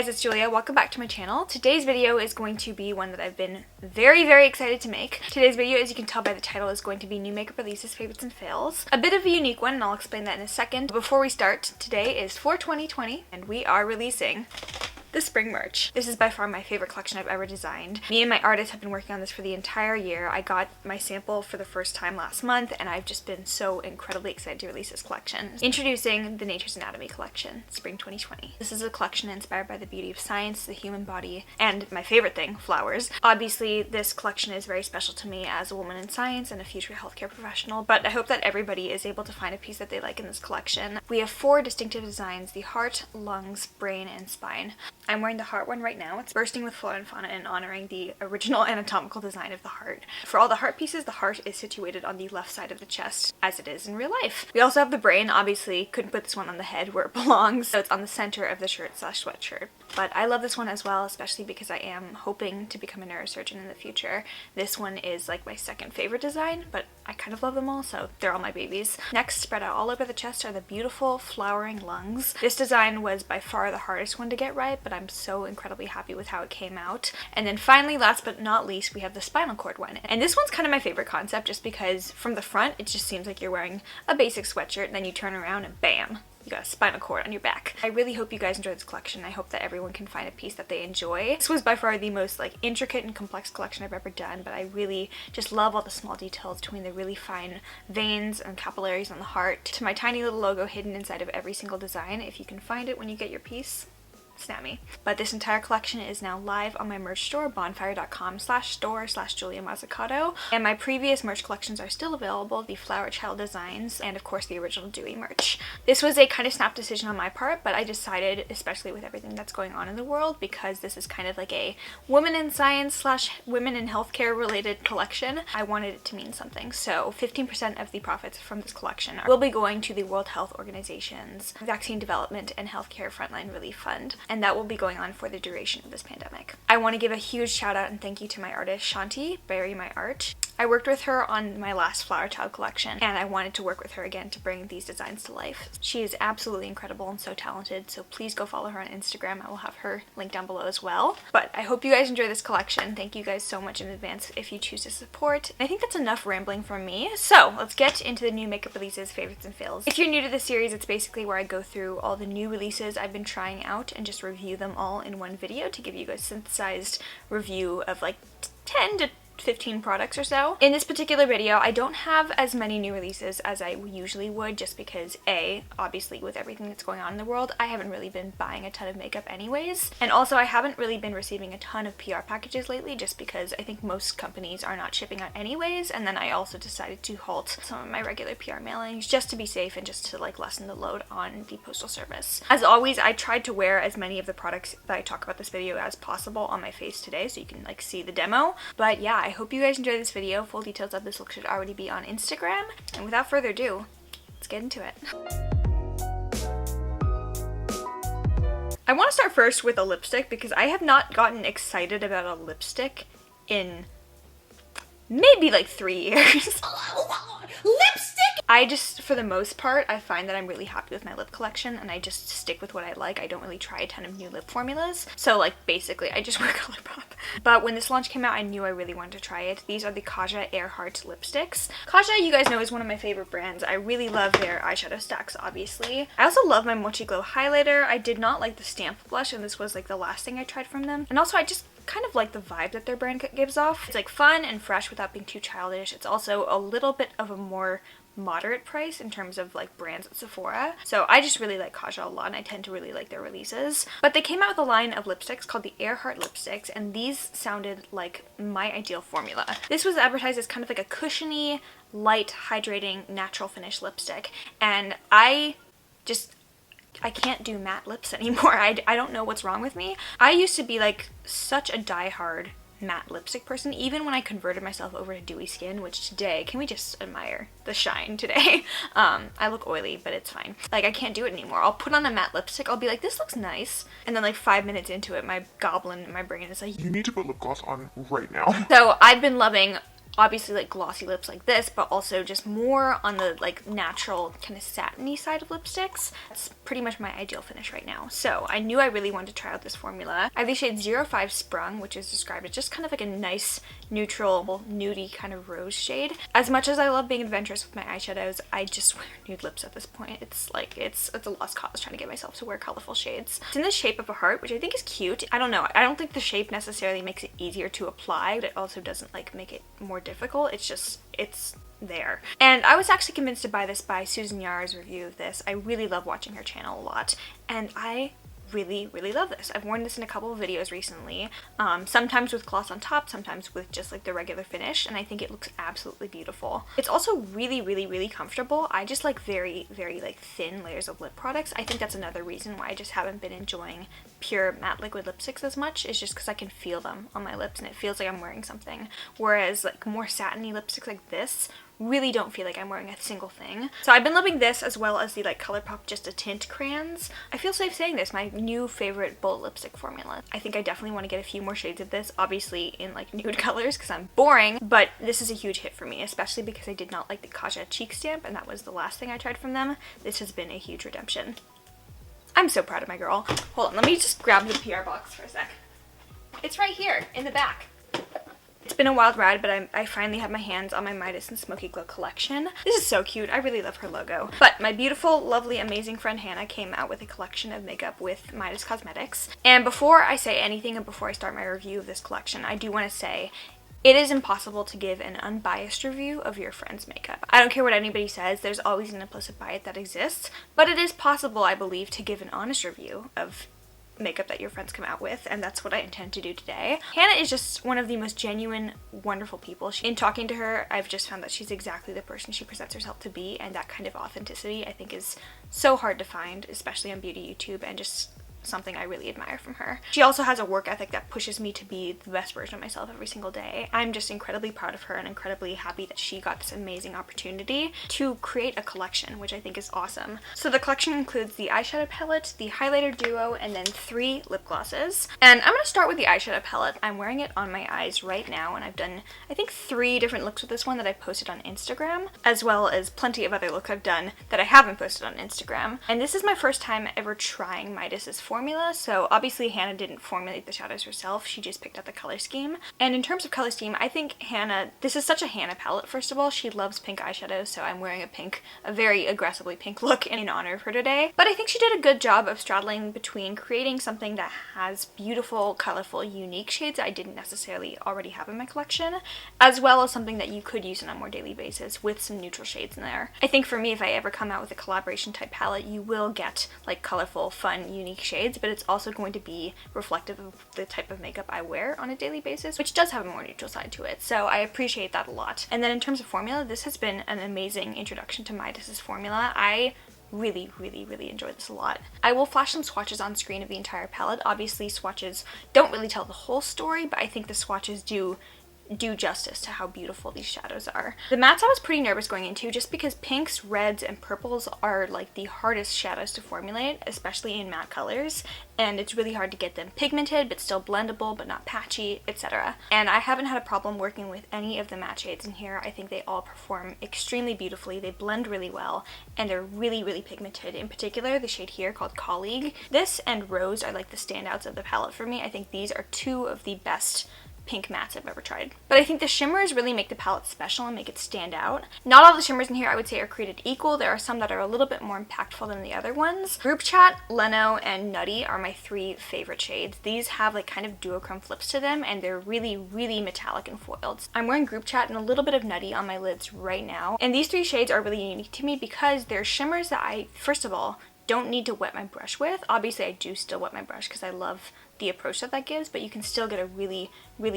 guys, it's Julia. Welcome back to my channel. Today's video is going to be one that I've been very excited to make. Today's video, as you can tell by the title, is going to be new makeup releases, favorites, and fails. A bit of a unique one, and I'll explain that in a second. Before we start, today is 4/20/20, and we are releasing the spring merch. This is by far my favorite collection I've ever designed. Me and my artist have been working on this for the entire year. I got my sample for the first time last month, and I've just been so incredibly excited to release this collection. Introducing the Nature's Anatomy collection, spring 2020. This is a collection inspired by the beauty of science, the human body, and my favorite thing, flowers. Obviously, this collection is very special to me as a woman in science and a future healthcare professional, but I hope that everybody is able to find a piece that they like in this collection. We have 4 distinctive designs: the heart, lungs, brain, and spine. I'm wearing the heart one right now. It's bursting with flora and fauna and honoring the original anatomical design of the heart. For all the heart pieces, the heart is situated on the left side of the chest, as it is in real life. We also have the brain. Obviously, couldn't put this one on the head where it belongs, so it's on the center of the shirt/sweatshirt. But I love this one as well, especially because I am hoping to become a neurosurgeon in the future. This one is like my second favorite design, but I kind of love them all, so they're all my babies. Next, spread out all over the chest, are the beautiful flowering lungs. This design was by far the hardest one to get right, but I'm so incredibly happy with how it came out. And then finally, last but not least, we have the spinal cord one. And this one's kind of my favorite concept just because from the front, it just seems like you're wearing a basic sweatshirt, and then you turn around and bam, you got a spinal cord on your back. I really hope you guys enjoy this collection. I hope that everyone can find a piece that they enjoy. This was by far the most intricate and complex collection I've ever done, but I really just love all the small details between the really fine veins and capillaries on the heart to my tiny little logo hidden inside of every single design. If you can find it when you get your piece, snap me. But this entire collection is now live on my merch store, bonfire.com/store/Julia Mazzucato. And my previous merch collections are still available, the Flower Child designs, and of course the original Dewy merch. This was a kind of snap decision on my part, but I decided, especially with everything that's going on in the world, because this is kind of like a women in science/women in healthcare related collection, I wanted it to mean something. So 15% of the profits from this collection will be going to the World Health Organization's Vaccine Development and Healthcare Frontline Relief Fund, and that will be going on for the duration of this pandemic. I want to give a huge shout out and thank you to my artist Shanti, Bury My Art. I worked with her on my last Flower Child collection, and I wanted to work with her again to bring these designs to life. She is absolutely incredible and so talented, so please go follow her on Instagram. I will have her link down below as well. But I hope you guys enjoy this collection. Thank you guys so much in advance if you choose to support. I think that's enough rambling from me, so let's get into the new makeup releases, favorites, and fails. If you're new to the series, it's basically where I go through all the new releases I've been trying out and just review them all in one video to give you guys a synthesized review of 10 to 15 products or so. In this particular video, I don't have as many new releases as I usually would, just because obviously with everything that's going on in the world, I haven't really been buying a ton of makeup anyways, and also I haven't really been receiving a ton of PR packages lately just because I think most companies are not shipping out anyways, and then I also decided to halt some of my regular PR mailings just to be safe and just to lessen the load on the postal service. As always, I tried to wear as many of the products that I talk about this video as possible on my face today so you can see the demo, but yeah, I hope you guys enjoy this video. Full details of this look should already be on Instagram. And without further ado, let's get into it. I want to start first with a lipstick because I have not gotten excited about a lipstick in maybe 3 years. Lipstick! I just, for the most part, I find that I'm really happy with my lip collection and I just stick with what I like. I don't really try a ton of new lip formulas. So basically I just wear ColourPop. But when this launch came out, I knew I really wanted to try it. These are the Kaja Earhart Lipsticks. Kaja, you guys know, is one of my favorite brands. I really love their eyeshadow stacks, obviously. I also love my Mochi Glow highlighter. I did not like the Stamp blush, and this was the last thing I tried from them. And also I just kind of like the vibe that their brand gives off. It's fun and fresh without being too childish. It's also a little bit of a more moderate price in terms of brands at Sephora. So I just really like Kaja a lot, and I tend to really like their releases. But they came out with a line of lipsticks called the Earhart Lipsticks, and these sounded like my ideal formula. This was advertised as kind of a cushiony, light, hydrating, natural finish lipstick, and I can't do matte lips anymore. I don't know what's wrong with me. I used to be such a diehard matte lipstick person, even when I converted myself over to dewy skin, which today, can we just admire the shine today? I look oily, but it's fine. I can't do it anymore. I'll put on a matte lipstick, I'll be this looks nice, and then 5 minutes into it, my goblin in my brain is you need to put lip gloss on right now. So I've been loving obviously like glossy lips like this, but also just more on the like natural kind of satiny side of lipsticks. That's pretty much my ideal finish right now. So I knew I really wanted to try out this formula. I have the shade 05 Sprung, which is described as just kind of like a nice neutral nudie kind of rose shade. As much as I love being adventurous with my eyeshadows, I just wear nude lips at this point. It's like it's a lost cause trying to get myself to wear colorful shades. It's in the shape of a heart, which I think is cute. I don't know, I don't think the shape necessarily makes it easier to apply, but it also doesn't like make it more difficult. It's just, it's there. And I was actually convinced to buy this by Susan Yar's review of this. I really love watching her channel a lot, and I really love this. I've worn this in a couple of videos recently, sometimes with gloss on top, sometimes with just like the regular finish, and I think it looks absolutely beautiful. It's also really comfortable. I just like very like thin layers of lip products. I think that's another reason why I just haven't been enjoying pure matte liquid lipsticks as much, is just because I can feel them on my lips and it feels like I'm wearing something, whereas like more satiny lipsticks like this really don't feel like I'm wearing a single thing. So I've been loving this, as well as the like ColourPop Just a Tint crayons. I feel safe saying this, my new favorite bullet lipstick formula. I think I definitely want to get a few more shades of this, obviously in like nude colors because I'm boring, but this is a huge hit for me, especially because I did not like the Kaja cheek stamp, and that was the last thing I tried from them. This has been a huge redemption. I'm so proud of my girl. Hold on, let me just grab the PR box for a sec. It's right here in the back. It's been a wild ride, but I finally have my hands on my Midas and Smokey Glow collection. This is so cute. I really love her logo. But my beautiful, lovely, amazing friend Hannah came out with a collection of makeup with Midas Cosmetics. And before I say anything and before I start my review of this collection, I do want to say it is impossible to give an unbiased review of your friend's makeup. I don't care what anybody says, there's always an implicit bias that exists, but it is possible, I believe, to give an honest review of makeup that your friends come out with, and that's what I intend to do today. Hannah is just one of the most genuine, wonderful people. In talking to her, I've just found that she's exactly the person she presents herself to be, and that kind of authenticity I think is so hard to find, especially on beauty YouTube, and just something I really admire from her. She also has a work ethic that pushes me to be the best version of myself every single day. I'm just incredibly proud of her and incredibly happy that she got this amazing opportunity to create a collection, which I think is awesome. So the collection includes the eyeshadow palette, the highlighter duo, and then 3 lip glosses. And I'm going to start with the eyeshadow palette. I'm wearing it on my eyes right now, and I've done, I think, 3 different looks with this one that I've posted on Instagram, as well as plenty of other looks I've done that I haven't posted on Instagram. And this is my first time ever trying Midas's formula, so obviously Hannah didn't formulate the shadows herself, she just picked out the color scheme. And in terms of color scheme, I think Hannah, this is such a Hannah palette. First of all, she loves pink eyeshadows, so I'm wearing a very aggressively pink look in honor of her today. But I think she did a good job of straddling between creating something that has beautiful, colorful, unique shades I didn't necessarily already have in my collection, as well as something that you could use on a more daily basis with some neutral shades in there. I think for me, if I ever come out with a collaboration type palette, you will get like colorful, fun, unique shades, but it's also going to be reflective of the type of makeup I wear on a daily basis, which does have a more neutral side to it, so I appreciate that a lot. And then in terms of formula, this has been an amazing introduction to Midas's formula. I really enjoy this a lot. I will flash some swatches on screen of the entire palette. Obviously, swatches don't really tell the whole story, but I think the swatches do justice to how beautiful these shadows are. The mattes I was pretty nervous going into, just because pinks, reds, and purples are like the hardest shadows to formulate, especially in matte colors, and it's really hard to get them pigmented but still blendable but not patchy, etc. And I haven't had a problem working with any of the matte shades in here. I think they all perform extremely beautifully, they blend really well, and they're really pigmented. In particular, the shade here called Colleague. This and Rose are like the standouts of the palette for me. I think these are 2 of the best pink mattes I've ever tried. But I think the shimmers really make the palette special and make it stand out. Not all the shimmers in here I would say are created equal. There are some that are a little bit more impactful than the other ones. Group Chat, Leno, and Nutty are my 3 favorite shades. These have like kind of duochrome flips to them, and they're really metallic and foiled. I'm wearing Group Chat and a little bit of Nutty on my lids right now, and these 3 shades are really unique to me because they're shimmers that I, first of all, don't need to wet my brush with. Obviously I do still wet my brush because I love the approach that gives, but you can still get a really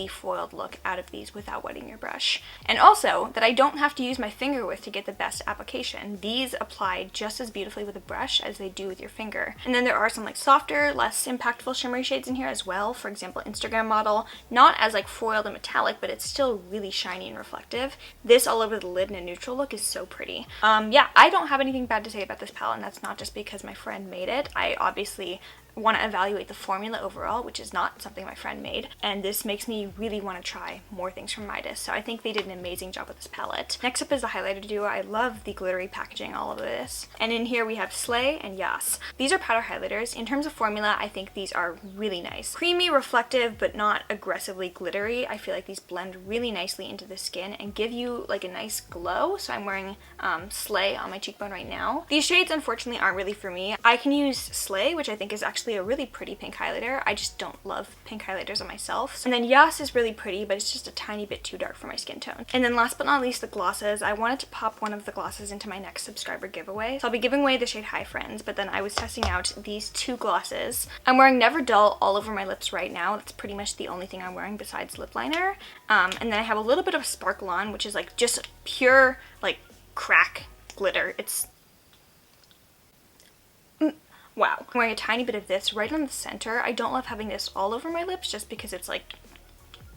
foiled look out of these without wetting your brush. And also that I don't have to use my finger with to get the best application. These apply just as beautifully with a brush as they do with your finger. And then there are some like softer, less impactful shimmery shades in here as well. For example, Instagram Model, not as like foiled and metallic, but it's still really shiny and reflective. This all over the lid in a neutral look is so pretty. Yeah, I don't have anything bad to say about this palette, and that's not just because my friend made it. I obviously want to evaluate the formula overall, which is not something my friend made, and this makes me really want to try more things from Midas, so I think they did an amazing job with this palette. Next up is the highlighter duo. I love the glittery packaging, all of this. And in here we have Slay and Yas. These are powder highlighters. In terms of formula, I think these are really nice. Creamy, reflective, but not aggressively glittery. I feel like these blend really nicely into the skin and give you like a nice glow, so I'm wearing Slay on my cheekbone right now. These shades unfortunately aren't really for me. I can use Slay, which I think is actually a really pretty pink highlighter. I just don't love pink highlighters on myself. And then Yas is really pretty, but it's just a tiny bit too dark for my skin tone. And then last but not least, the glosses. I wanted to pop one of the glosses into my next subscriber giveaway. So I'll be giving away the shade Hi Friends, but then I was testing out these two glosses. I'm wearing Never Dull all over my lips right now. That's pretty much the only thing I'm wearing besides lip liner. And then I have a little bit of Sparkle on, which is like just pure like crack glitter. It's wow. I'm wearing a tiny bit of this right on the center. I don't love having this all over my lips just because it's like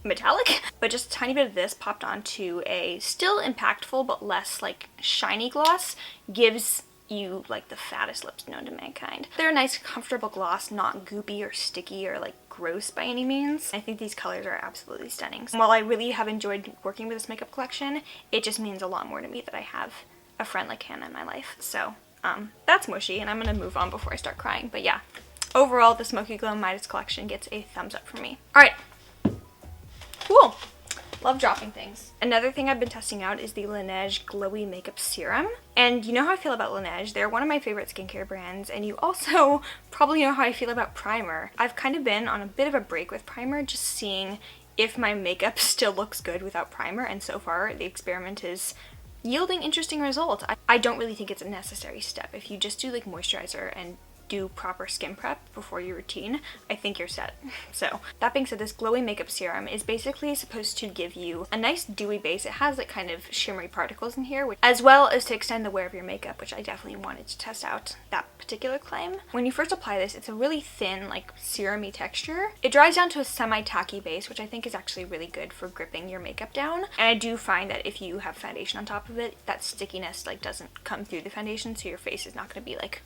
metallic, but just a tiny bit of this popped onto a still impactful but less like shiny gloss gives you like the fattest lips known to mankind. They're a nice comfortable gloss, not goopy or sticky or like gross by any means. I think these colors are absolutely stunning. While I really have enjoyed working with this makeup collection, it just means a lot more to me that I have a friend like Hannah in my life. So that's mushy, and I'm gonna move on before I start crying. But yeah, overall the Smoky Glow Midas collection gets a thumbs up from me. Alright, cool. Love dropping things. Another thing I've been testing out is the Lineage Glowy Makeup Serum. And you know how I feel about Lineage. They're one of my favorite skincare brands, and you also probably know how I feel about primer. I've kind of been on a bit of a break with primer, just seeing if my makeup still looks good without primer, and so far the experiment is yielding interesting results. I don't really think it's a necessary step. If you just do like moisturizer and do proper skin prep before your routine, I think you're set. So that being said, this glowy makeup serum is basically supposed to give you a nice dewy base. It has like kind of shimmery particles in here, as well as to extend the wear of your makeup, which I definitely wanted to test out that particular claim. When you first apply this, it's a really thin, like serum-y texture. It dries down to a semi-tacky base, which I think is actually really good for gripping your makeup down. And I do find that if you have foundation on top of it, that stickiness like doesn't come through the foundation, so your face is not going to be like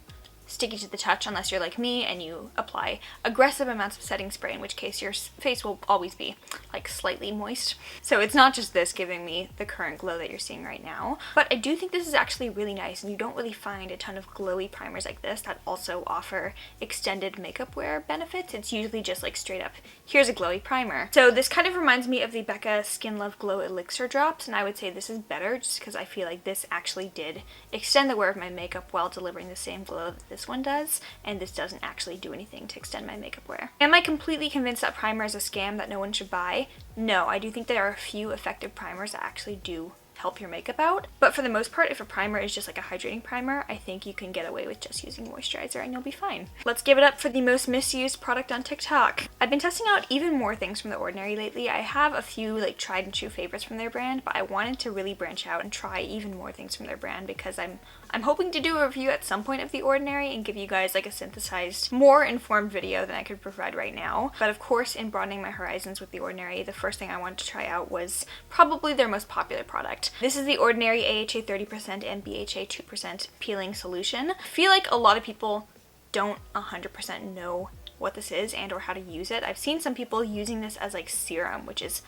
sticky to the touch unless you're like me and you apply aggressive amounts of setting spray, in which case your face will always be like slightly moist. So it's not just this giving me the current glow that you're seeing right now, but I do think this is actually really nice, and you don't really find a ton of glowy primers like this that also offer extended makeup wear benefits. It's usually just like straight up, here's a glowy primer. So this kind of reminds me of the Becca Skin Love Glow Elixir drops, and I would say this is better just because I feel like this actually did extend the wear of my makeup while delivering the same glow that this one does, and this doesn't actually do anything to extend my makeup wear. Am I completely convinced that primer is a scam that no one should buy? No, I do think there are a few effective primers that actually do help your makeup out, but for the most part, if a primer is just like a hydrating primer, I think you can get away with just using moisturizer and you'll be fine. Let's give it up for the most misused product on TikTok. I've been testing out even more things from The Ordinary lately. I have a few like tried and true favorites from their brand, but I wanted to really branch out and try even more things from their brand because I'm hoping to do a review at some point of The Ordinary and give you guys like a synthesized, more informed video than I could provide right now. But of course, in broadening my horizons with The Ordinary, the first thing I wanted to try out was probably their most popular product. This is The Ordinary AHA 30% and BHA 2% peeling solution. I feel like a lot of people don't 100% know what this is and or how to use it. I've seen some people using this as like serum, which is...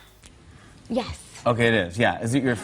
Yes. Okay, it is. Yeah. Is it your...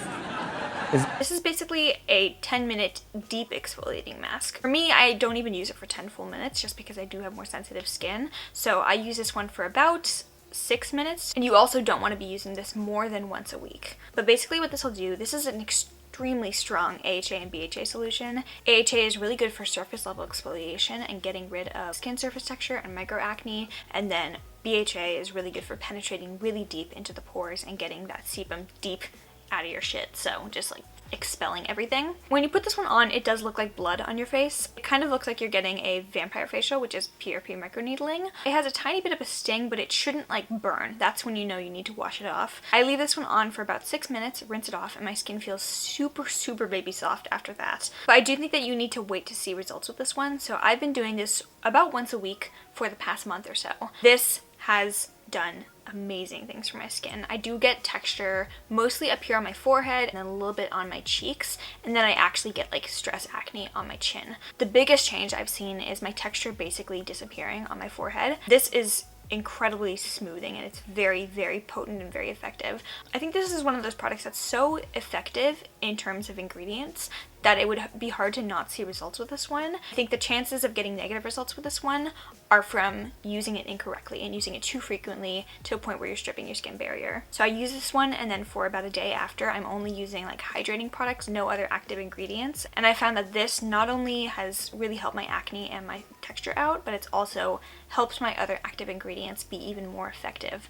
This is basically a 10-minute deep exfoliating mask. For me, I don't even use it for 10 full minutes just because I do have more sensitive skin. So I use this one for about 6 minutes, and you also don't want to be using this more than once a week. But basically what this will do, this is an extremely strong AHA and BHA solution. AHA is really good for surface level exfoliation and getting rid of skin surface texture and microacne, and then BHA is really good for penetrating really deep into the pores and getting that sebum deep out of your shit, so just like expelling everything. When you put this one on, it does look like blood on your face. It kind of looks like you're getting a vampire facial, which is PRP microneedling. It has a tiny bit of a sting, but it shouldn't like burn. That's when you know you need to wash it off. I leave this one on for about 6 minutes, rinse it off, and my skin feels super baby soft after that. But I do think that you need to wait to see results with this one, so I've been doing this about once a week for the past month or so. This has done amazing things for my skin. I do get texture mostly up here on my forehead and then a little bit on my cheeks, and then I actually get like stress acne on my chin. The biggest change I've seen is my texture basically disappearing on my forehead. This is incredibly smoothing, and it's very, very potent and very effective. I think this is one of those products that's so effective in terms of ingredients that it would be hard to not see results with this one. I think the chances of getting negative results with this one are from using it incorrectly and using it too frequently to a point where you're stripping your skin barrier. So I use this one, and then for about a day after, I'm only using like hydrating products, no other active ingredients. And I found that this not only has really helped my acne and my texture out, but it's also helped my other active ingredients be even more effective.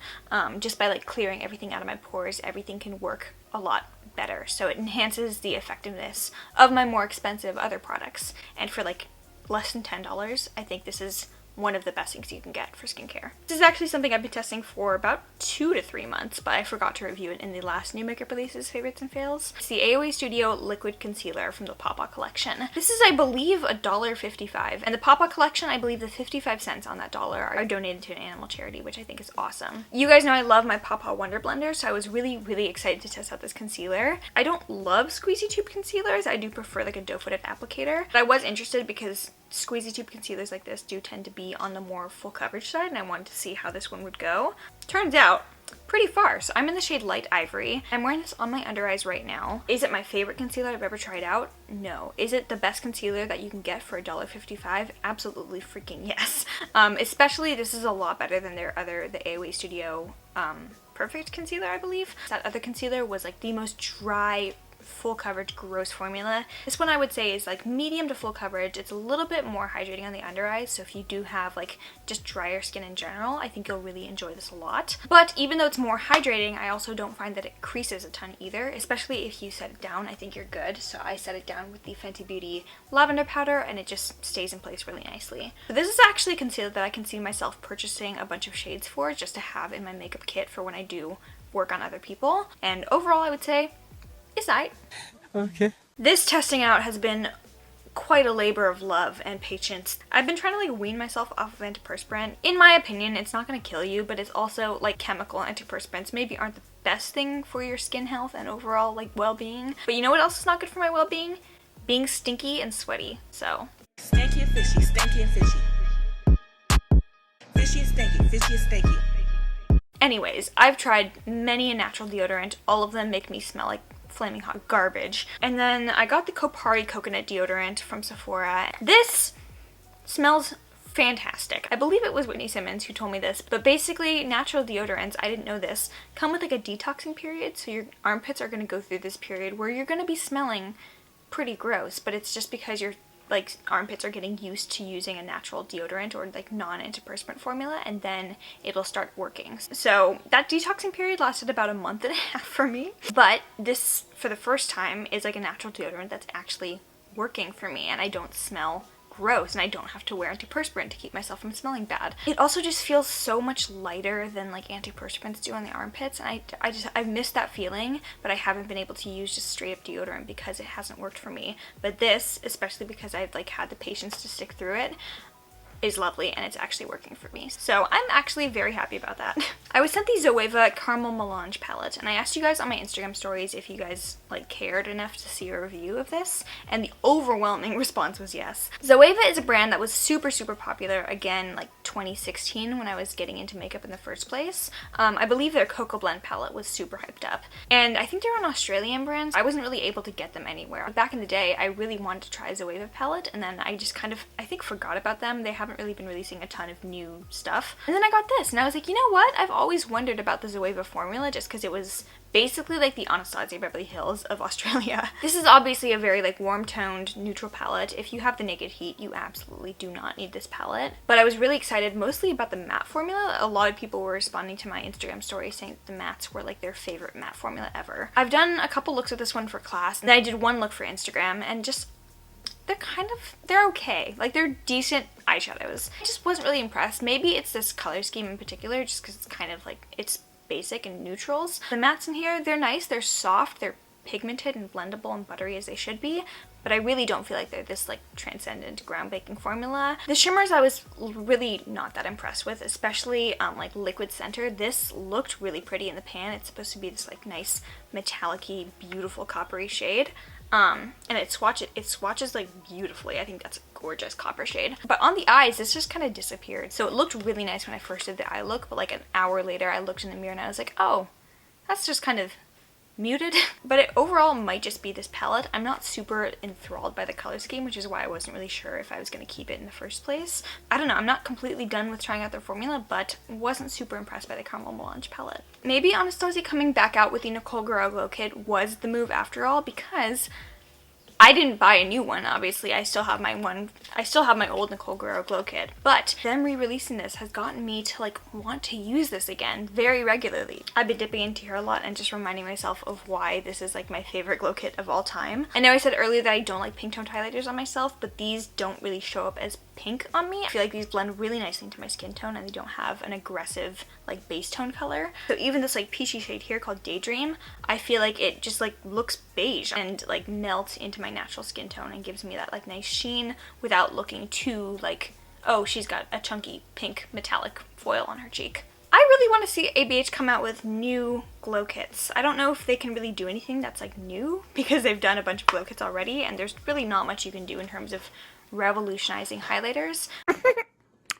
Just by like clearing everything out of my pores, everything can work a lot better. So it enhances the effectiveness of my more expensive other products. And for like less than $10, I think this is one of the best things you can get for skincare. This is actually something I've been testing for about 2 to 3 months, but I forgot to review it in the last new makeup releases, favorites and fails. It's the AOA Studio Liquid Concealer from the Papa Collection. This is, I believe, $1.55, and the Papa Collection, I believe the 55 cents on that dollar are donated to an animal charity, which I think is awesome. You guys know I love my Papa Wonder Blender, so I was really, really excited to test out this concealer. I don't love squeezy tube concealers. I do prefer like a doe-footed applicator, but I was interested because squeezy tube concealers like this do tend to be on the more full coverage side, and I wanted to see how this one would go. Turns out pretty far. So I'm in the shade Light Ivory. I'm wearing this on my under eyes right now. Is it my favorite concealer I've ever tried out? No. Is it the best concealer that you can get for $1.55? Absolutely freaking yes. Especially this is a lot better than the AOA Studio Perfect concealer, I believe. That other concealer was like the most dry, full coverage, gross formula. This one I would say is like medium to full coverage. It's a little bit more hydrating on the under eyes, so if you do have like just drier skin in general, I think you'll really enjoy this a lot. But even though it's more hydrating, I also don't find that it creases a ton either, especially if you set it down. I think you're good. So I set it down with the Fenty Beauty lavender powder, and it just stays in place really nicely. But this is actually a concealer that I can see myself purchasing a bunch of shades for, just to have in my makeup kit for when I do work on other people. And overall, I would say it's nice. Okay. This testing out has been quite a labor of love and patience. I've been trying to like wean myself off of antiperspirant. In my opinion, it's not going to kill you, but it's also like chemical antiperspirants maybe aren't the best thing for your skin health and overall like well-being. But you know what else is not good for my well-being? Being stinky and sweaty. So stinky and fishy, stinky and fishy. Fishy and stinky, fishy and stinky. Anyways, I've tried many a natural deodorant. All of them make me smell like flaming hot garbage. And then I got the Kopari coconut deodorant from Sephora. This smells fantastic. I believe it was Whitney Simmons who told me this, but basically natural deodorants, I didn't know this, come with like a detoxing period, so your armpits are going to go through this period where you're going to be smelling pretty gross, but it's just because your like armpits are getting used to using a natural deodorant or like non-antiperspirant formula, and then it'll start working. So that detoxing period lasted about a month and a half for me, but this for the first time is like a natural deodorant that's actually working for me, and I don't smell gross, and I don't have to wear antiperspirant to keep myself from smelling bad. It also just feels so much lighter than like antiperspirants do on the armpits, and I've missed that feeling, but I haven't been able to use just straight up deodorant because it hasn't worked for me. But this, especially because I've like had the patience to stick through it, is lovely, and it's actually working for me. So I'm actually very happy about that. I was sent the Zoeva Caramel Melange palette, and I asked you guys on my Instagram stories if you guys like cared enough to see a review of this, and the overwhelming response was yes. Zoeva is a brand that was super popular again like 2016 when I was getting into makeup in the first place. I believe their Cocoa Blend palette was super hyped up, and I think they're an Australian brand. I wasn't really able to get them anywhere. Back in the day, I really wanted to try a Zoeva palette, and then I just kind of, I think, forgot about them. They haven't really been releasing a ton of new stuff. And then I got this, and I was like, you know what? I've always wondered about the Zoeva formula just because it was basically like the Anastasia Beverly Hills of Australia. This is obviously a very like warm-toned neutral palette. If you have the naked heat, you absolutely do not need this palette. But I was really excited mostly about the matte formula. A lot of people were responding to my Instagram story saying that the mattes were like their favorite matte formula ever. I've done a couple looks of this one for class, and then I did one look for Instagram, and just they're okay. Like, they're decent eyeshadows. I just wasn't really impressed. Maybe it's this color scheme in particular, just because it's kind of like, it's basic and neutrals. The mattes in here, they're nice, they're soft, they're pigmented and blendable and buttery as they should be, but I really don't feel like they're this like transcendent groundbreaking formula. The shimmers I was really not that impressed with, especially like liquid center. This looked really pretty in the pan. It's supposed to be this like nice metallic-y, beautiful coppery shade. And it swatches like beautifully. I think that's a gorgeous copper shade. But on the eyes, this just kind of disappeared. So it looked really nice when I first did the eye look, but like an hour later I looked in the mirror and I was like, oh, that's just kind of muted. But it overall might just be this palette. I'm not super enthralled by the color scheme, which is why I wasn't really sure if I was going to keep it in the first place. I don't know, I'm not completely done with trying out their formula, but wasn't super impressed by the Caramel Melange palette. Maybe Anastasia coming back out with the Nicole Guerrero Glow Kit was the move after all, because I didn't buy a new one, obviously. I still have my old Nicole Guerrero Glow Kit. But them re-releasing this has gotten me to like want to use this again very regularly. I've been dipping into here a lot and just reminding myself of why this is like my favorite glow kit of all time. I know I said earlier that I don't like pink toned highlighters on myself, but these don't really show up as pink on me. I feel like these blend really nicely into my skin tone and they don't have an aggressive like base tone color. So even this like peachy shade here called Daydream, I feel like it just like looks beige and like melts into my natural skin tone and gives me that like nice sheen without looking too like, oh, she's got a chunky pink metallic foil on her cheek. I really want to see ABH come out with new glow kits. I don't know if they can really do anything that's like new because they've done a bunch of glow kits already and there's really not much you can do in terms of revolutionizing highlighters.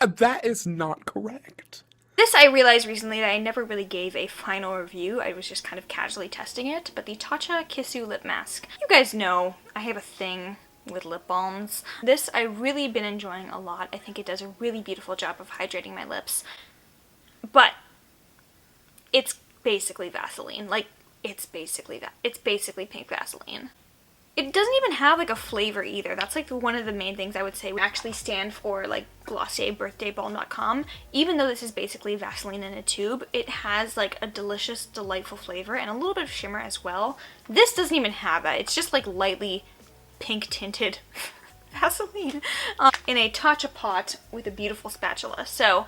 That is not correct. This I realized recently that I never really gave a final review. I was just kind of casually testing it, but the Tatcha Kissu lip mask. You guys know I have a thing with lip balms. This I've really been enjoying a lot. I think it does a really beautiful job of hydrating my lips. But it's basically Vaseline. Like, it's basically pink Vaseline. It doesn't even have like a flavor either. That's like one of the main things I would say would actually stand for like GlossierBirthdayBalm.com. Even though this is basically Vaseline in a tube, it has like a delicious, delightful flavor and a little bit of shimmer as well. This doesn't even have that. It's just like lightly pink tinted Vaseline in a Tatcha pot with a beautiful spatula. So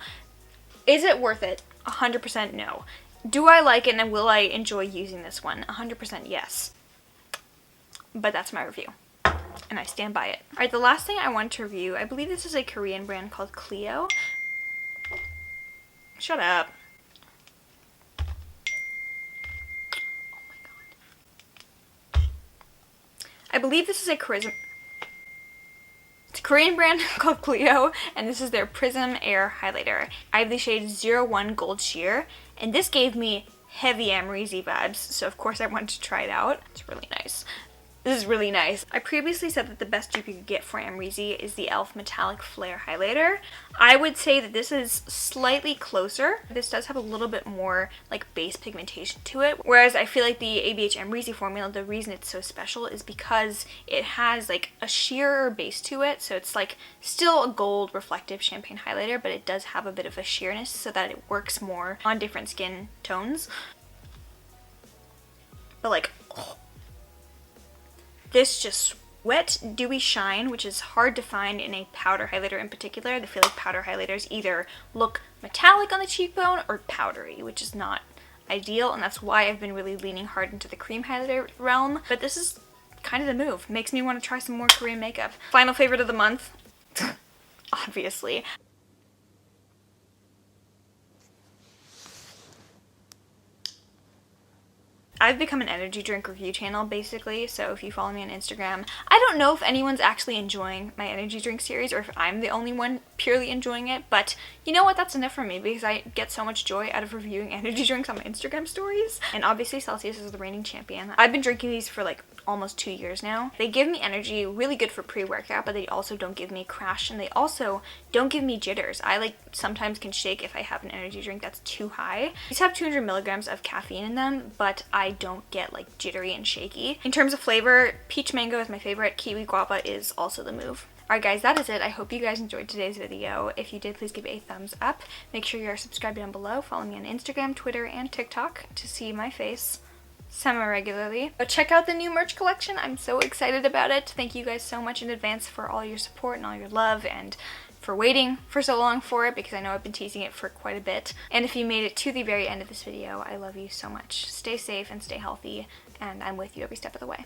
is it worth it? 100% no. Do I like it and will I enjoy using this one? 100% yes. But that's my review, and I stand by it. Alright, the last thing I want to review, I believe this is a Korean brand called Clio. Shut up. Oh my god. I believe this is a Korean brand called Clio, and this is their Prism Air Highlighter. I have the shade 01 Gold Sheer, and this gave me heavy Amrezy vibes, so of course I wanted to try it out. It's really nice. This is really nice. I previously said that the best dupe you could get for Amrezy is the e.l.f. Metallic Flare Highlighter. I would say that this is slightly closer. This does have a little bit more like base pigmentation to it, whereas I feel like the ABH Amrezy formula, the reason it's so special is because it has like a sheerer base to it, so it's like still a gold reflective champagne highlighter, but it does have a bit of a sheerness so that it works more on different skin tones. But like, oh. This just wet, dewy shine, which is hard to find in a powder highlighter in particular. I feel like powder highlighters either look metallic on the cheekbone or powdery, which is not ideal, and that's why I've been really leaning hard into the cream highlighter realm. But this is kind of the move. Makes me want to try some more Korean makeup. Final favorite of the month, obviously. I've become an energy drink review channel basically, so if you follow me on Instagram, I don't know if anyone's actually enjoying my energy drink series or if I'm the only one purely enjoying it, but you know what, that's enough for me because I get so much joy out of reviewing energy drinks on my Instagram stories. And obviously Celsius is the reigning champion. I've been drinking these for like almost 2 years now. They give me energy, really good for pre-workout, but they also don't give me crash and they also don't give me jitters. I like sometimes can shake if I have an energy drink that's too high. These have 200 milligrams of caffeine in them, but I don't get like jittery and shaky. In terms of flavor, peach mango is my favorite. Kiwi guava is also the move. Alright guys, that is it. I hope you guys enjoyed today's video. If you did, please give it a thumbs up. Make sure you are subscribed down below. Follow me on Instagram, Twitter, and TikTok to see my face semi-regularly. But check out the new merch collection. I'm so excited about it. Thank you guys so much in advance for all your support and all your love and for waiting for so long for it because I know I've been teasing it for quite a bit. And if you made it to the very end of this video, I love you so much. Stay safe and stay healthy, and I'm with you every step of the way.